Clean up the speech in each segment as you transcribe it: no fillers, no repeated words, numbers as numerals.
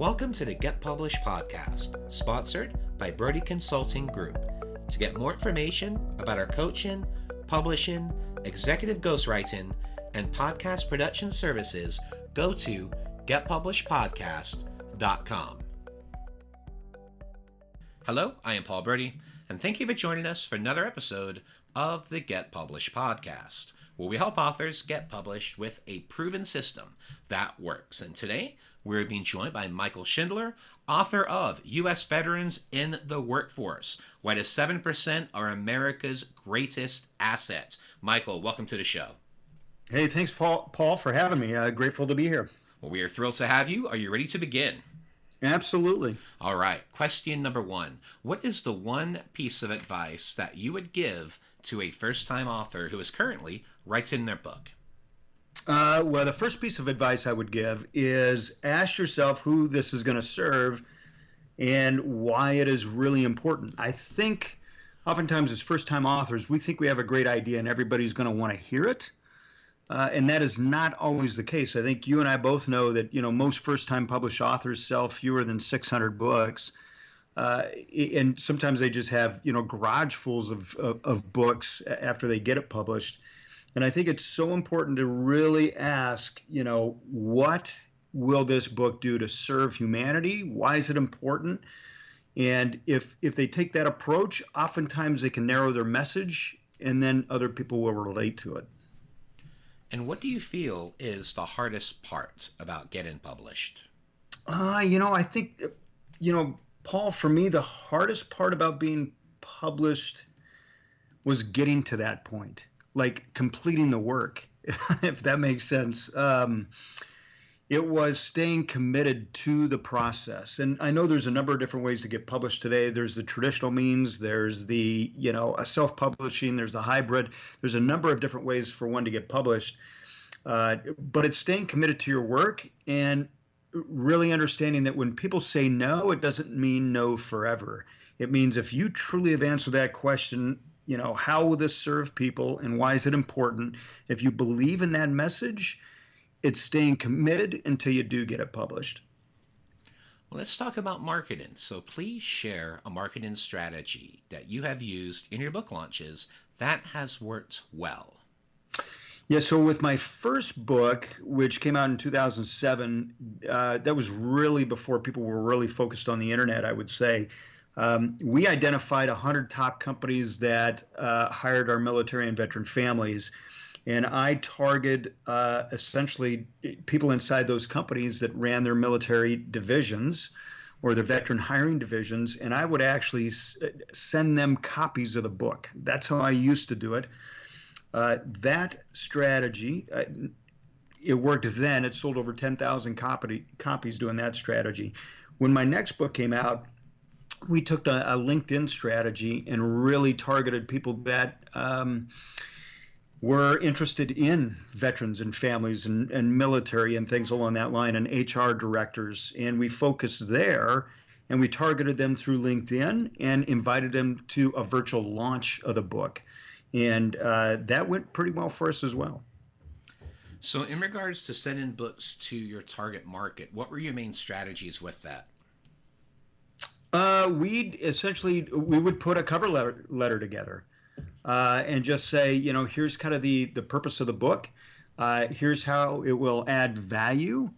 Welcome to the Get Published podcast, sponsored by Brodie Consulting Group. To get more information about our coaching, publishing, executive ghostwriting, and podcast production services, go to getpublishedpodcast.com. Hello, I am Paul Brodie, and thank you for joining us for another episode of the Get Published podcast, where we help authors get published with a proven system that works. And today, we're being joined by Michael Schindler, author of U.S. Veterans in the Workforce, Why the 7% Are America's Greatest Assets. Michael, welcome to the show. Hey, thanks, Paul, for having me. Grateful to be here. Well, we are thrilled to have you. Are you ready to begin? Absolutely. All right. Question number one. What is the one piece of advice that you would give to a first-time author who is currently writing their book? Well, the first piece of advice I would give is ask yourself who this is going to serve and why it is really important. I think oftentimes as first-time authors, we think we have a great idea and everybody's going to want to hear it. And that is not always the case. I think you and I both know that, most first-time published authors sell fewer than 600 books. And sometimes they just have, garage fulls of books after they get it published. And I think it's so important to really ask, what will this book do to serve humanity? Why is it important? And if they take that approach, oftentimes they can narrow their message and then other people will relate to it. And what do you feel is the hardest part about getting published? I think, Paul, for me, the hardest part about being published was getting to that point, like completing the work, if that makes sense. It was staying committed to the process. And I know there's a number of different ways to get published today. There's the traditional means, there's the, a self-publishing, there's the hybrid. There's a number of different ways for one to get published. But it's staying committed to your work and really understanding that when people say no, it doesn't mean no forever. It means if you truly have answered that question, how will this serve people and why is it important? If you believe in that message, it's staying committed until you do get it published. Well, let's talk about marketing. So please share a marketing strategy that you have used in your book launches that has worked well. Yeah, so with my first book, which came out in 2007, that was really before people were really focused on the internet, I would say. We identified 100 top companies that hired our military and veteran families. And I targeted essentially people inside those companies that ran their military divisions or their veteran hiring divisions. And I would actually send them copies of the book. That's how I used to do it. That strategy, it worked then. It sold over 10,000 copies doing that strategy. When my next book came out, we took a LinkedIn strategy and really targeted people that were interested in veterans and families and military and things along that line, and HR directors. And we focused there and we targeted them through LinkedIn and invited them to a virtual launch of the book. And that went pretty well for us as well. So in regards to sending books to your target market, what were your main strategies with that? We would put a cover letter together. And just say, here's kind of the purpose of the book. Here's how it will add value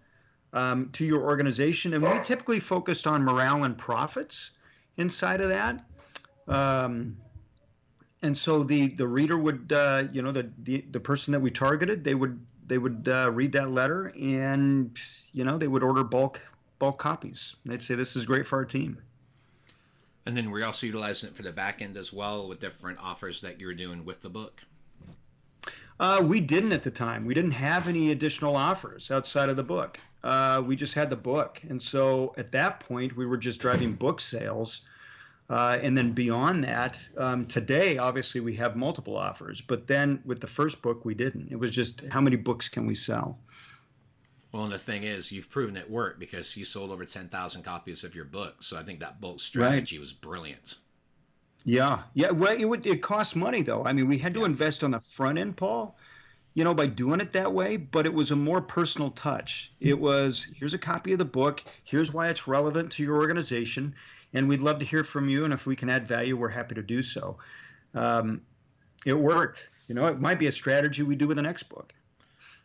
to your organization. And we typically focused on morale and profits inside of that. And so the reader would, the person that we targeted, they would read that letter and, they would order bulk copies. They'd say, this is great for our team. And then we're also utilizing it for the back end as well with different offers that you were doing with the book. We didn't at the time. We didn't have any additional offers outside of the book. We just had the book. And so at that point, we were just driving book sales. And then beyond that, today, obviously, we have multiple offers. But then with the first book, we didn't. It was just how many books can we sell? Well, and the thing is, you've proven it worked because you sold over 10,000 copies of your book. So I think that bulk strategy was brilliant. Yeah. Well, it cost money, though. I mean, we had to invest on the front end, Paul. by doing it that way, but it was a more personal touch. It was, here's a copy of the book, here's why it's relevant to your organization, and we'd love to hear from you. And if we can add value, we're happy to do so. Um, it worked. It might be a strategy we do with the next book.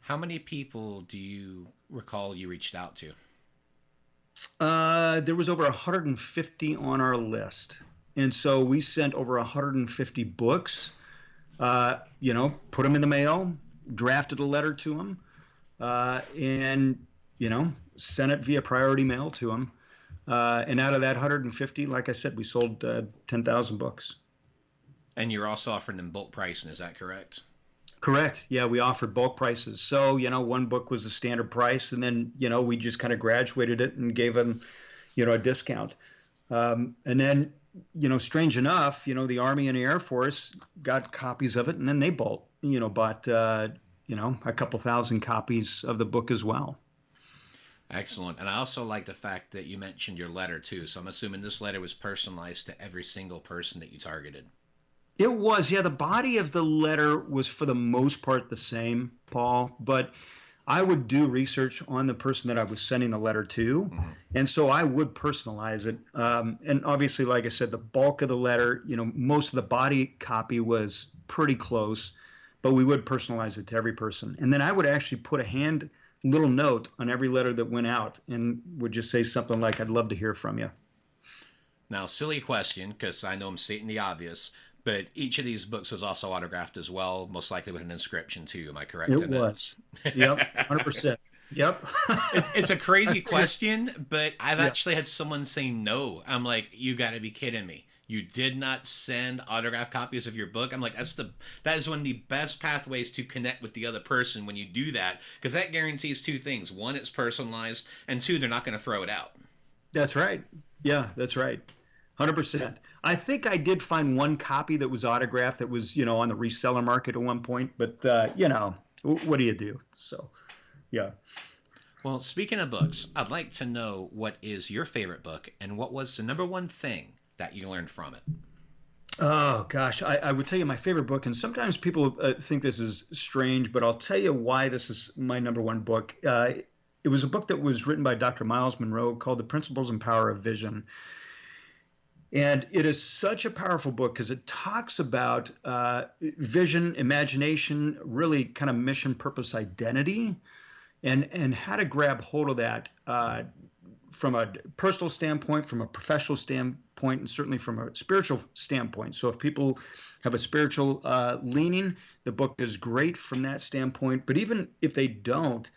How many people do you recall you reached out to? There was over 150 on our list. And so we sent over 150 books, put them in the mail, drafted a letter to them, and, sent it via priority mail to them. And out of that 150, like I said, we sold 10,000 books. And you're also offering them bulk pricing, is that correct? Correct. Yeah, we offered bulk prices. So, one book was the standard price, and then, we just kind of graduated it and gave them, a discount. And then, strange enough, the Army and the Air Force got copies of it, and then they bought, a couple thousand copies of the book as well. Excellent. And I also like the fact that you mentioned your letter, too. So I'm assuming this letter was personalized to every single person that you targeted. It was, yeah. The body of the letter was for the most part the same, Paul, but I would do research on the person that I was sending the letter to, mm-hmm. and so I would personalize it. And obviously, like I said, the bulk of the letter, most of the body copy was pretty close, but we would personalize it to every person. And then I would actually put a little note on every letter that went out and would just say something like, "I'd love to hear from you." Now, silly question, because I know I'm stating the obvious, but each of these books was also autographed as well, most likely with an inscription too. Am I correct? It was. Yep, 100%. Yep. It's a crazy question, but I've actually had someone say no. I'm like, you got to be kidding me. You did not send autographed copies of your book. I'm like, that is one of the best pathways to connect with the other person when you do that, because that guarantees two things. One, it's personalized, and two, they're not going to throw it out. That's right. Yeah, that's right. 100%. I think I did find one copy that was autographed that was, on the reseller market at one point, but, what do you do? So, yeah. Well, speaking of books, I'd like to know what is your favorite book and what was the number one thing that you learned from it? Oh, gosh. I would tell you my favorite book, and sometimes people think this is strange, but I'll tell you why this is my number one book. It was a book that was written by Dr. Miles Monroe called The Principles and Power of Vision. And it is such a powerful book because it talks about vision, imagination, really kind of mission, purpose, identity, and how to grab hold of that from a personal standpoint, from a professional standpoint, and certainly from a spiritual standpoint. So if people have a spiritual leaning, the book is great from that standpoint. But even if they don't,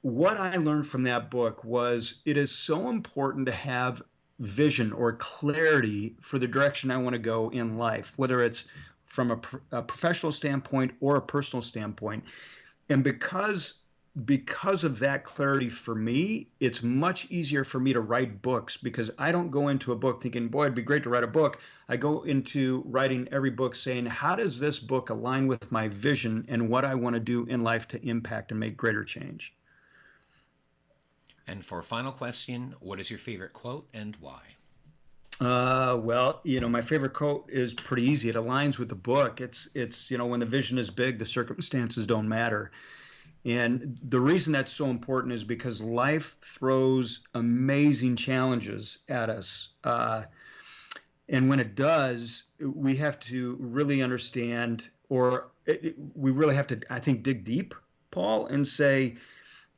what I learned from that book was it is so important to have vision or clarity for the direction I want to go in life, whether it's from a professional standpoint or a personal standpoint. And because of that clarity for me, it's much easier for me to write books because I don't go into a book thinking, boy, it'd be great to write a book. I go into writing every book saying, how does this book align with my vision and what I want to do in life to impact and make greater change? And for a final question, what is your favorite quote and why? Well, my favorite quote is pretty easy. It aligns with the book. It's when the vision is big, the circumstances don't matter. And the reason that's so important is because life throws amazing challenges at us. And when it does, we have to really understand, we really have to, I think, dig deep, Paul, and say,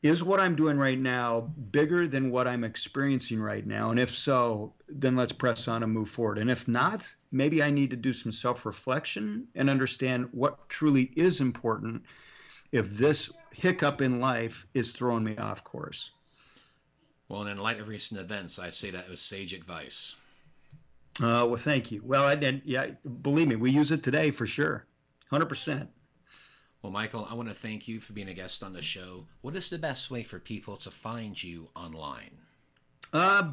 is what I'm doing right now bigger than what I'm experiencing right now? And if so, then let's press on and move forward. And if not, maybe I need to do some self-reflection and understand what truly is important if this hiccup in life is throwing me off course. Well, and in light of recent events, I say that was sage advice. Well, thank you. Well, believe me, we use it today for sure. 100%. Well, Michael, I want to thank you for being a guest on the show. What is the best way for people to find you online?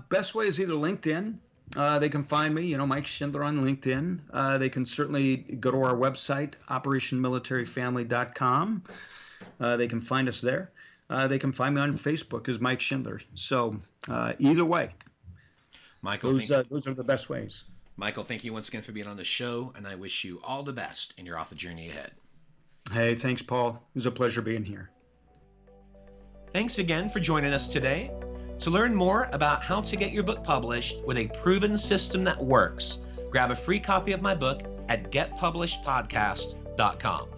Best way is either LinkedIn. They can find me, Mike Schindler on LinkedIn. They can certainly go to our website, operationmilitaryfamily.com. They can find us there. They can find me on Facebook as Mike Schindler. So either way, Michael, those are the best ways. Michael, thank you once again for being on the show, and I wish you all the best in your author journey ahead. Hey, thanks, Paul. It was a pleasure being here. Thanks again for joining us today. To learn more about how to get your book published with a proven system that works, grab a free copy of my book at getpublishedpodcast.com.